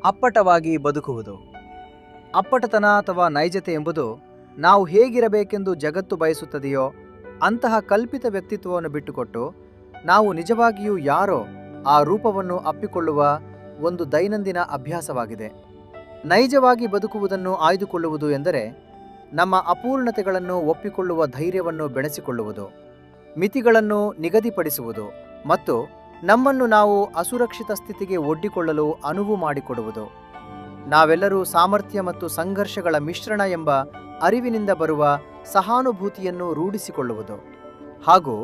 ಅಪ್ಪಟವಾಗಿ ಬದುಕುವುದು. ಅಪ್ಪಟತನ ಅಥವಾ ನೈಜತೆ ಎಂಬುದು ನಾವು ಹೇಗಿರಬೇಕೆಂದು ಜಗತ್ತು ಬಯಸುತ್ತದೆಯೋ ಅಂತಹ ಕಲ್ಪಿತ ವ್ಯಕ್ತಿತ್ವವನ್ನು ಬಿಟ್ಟುಕೊಟ್ಟು ನಾವು ನಿಜವಾಗಿಯೂ ಯಾರೋ ಆ ರೂಪವನ್ನು ಅಪ್ಪಿಕೊಳ್ಳುವ ಒಂದು ದೈನಂದಿನ ಅಭ್ಯಾಸವಾಗಿದೆ. ನೈಜವಾಗಿ ಬದುಕುವುದನ್ನು ಆಯ್ದುಕೊಳ್ಳುವುದು ಎಂದರೆ ನಮ್ಮ ಅಪೂರ್ಣತೆಗಳನ್ನು ಒಪ್ಪಿಕೊಳ್ಳುವ ಧೈರ್ಯವನ್ನು ಬೆಳೆಸಿಕೊಳ್ಳುವುದು, ಮಿತಿಗಳನ್ನು ನಿಗದಿಪಡಿಸುವುದು ಮತ್ತು ನಮ್ಮನ್ನು ನಾವು ಅಸುರಕ್ಷಿತ ಸ್ಥಿತಿಗೆ ಒಡ್ಡಿಕೊಳ್ಳಲು ಅನುವು ಮಾಡಿಕೊಡುವುದು. ನಾವೆಲ್ಲರೂ ಸಾಮರ್ಥ್ಯ ಮತ್ತು ಸಂಘರ್ಷಗಳ ಮಿಶ್ರಣ ಎಂಬ ಅರಿವಿನಿಂದ ಬರುವ ಸಹಾನುಭೂತಿಯನ್ನು ರೂಢಿಸಿಕೊಳ್ಳುವುದು ಹಾಗೂ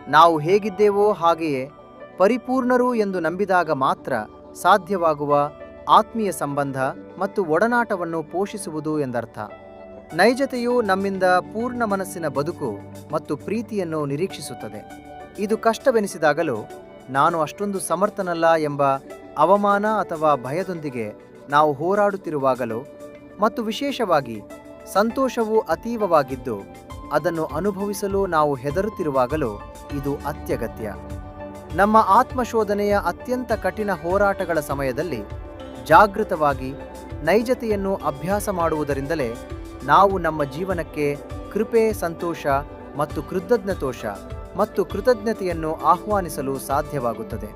ನಾವು ಹೇಗಿದ್ದೇವೋ ಹಾಗೆಯೇ ಪರಿಪೂರ್ಣರು ಎಂದು ನಂಬಿದಾಗ ಮಾತ್ರ ಸಾಧ್ಯವಾಗುವ ಆತ್ಮೀಯ ಸಂಬಂಧ ಮತ್ತು ಒಡನಾಟವನ್ನು ಪೋಷಿಸುವುದು ಎಂದರ್ಥ. ನೈಜತೆಯು ನಮ್ಮಿಂದ ಪೂರ್ಣ ಮನಸ್ಸಿನ ಬದುಕು ಮತ್ತು ಪ್ರೀತಿಯನ್ನು ನಿರೀಕ್ಷಿಸುತ್ತದೆ. ಇದು ಕಷ್ಟವೆನಿಸಿದಾಗಲೂ ನಾನು ಅಷ್ಟೊಂದು ಸಮರ್ಥನಲ್ಲ ಎಂಬ ಅವಮಾನ ಅಥವಾ ಭಯದೊಂದಿಗೆ ನಾವು ಹೋರಾಡುತ್ತಿರುವಾಗಲೂ ಮತ್ತು ವಿಶೇಷವಾಗಿ ಸಂತೋಷವು ಅತೀವವಾಗಿದ್ದು ಅದನ್ನು ಅನುಭವಿಸಲು ನಾವು ಹೆದರುತ್ತಿರುವಾಗಲೂ ಇದು ಅತ್ಯಗತ್ಯ. ನಮ್ಮ ಆತ್ಮಶೋಧನೆಯ ಅತ್ಯಂತ ಕಠಿಣ ಹೋರಾಟಗಳ ಸಮಯದಲ್ಲಿ ಜಾಗೃತವಾಗಿ ನೈಜತೆಯನ್ನು ಅಭ್ಯಾಸ ಮಾಡುವುದರಿಂದಲೇ ನಾವು ನಮ್ಮ ಜೀವನಕ್ಕೆ ಕೃಪೆ, ಸಂತೋಷ ಮತ್ತು ಕೃತಜ್ಞತೆಯನ್ನು ಆಹ್ವಾನಿಸಲು ಸಾಧ್ಯವಾಗುತ್ತದೆ.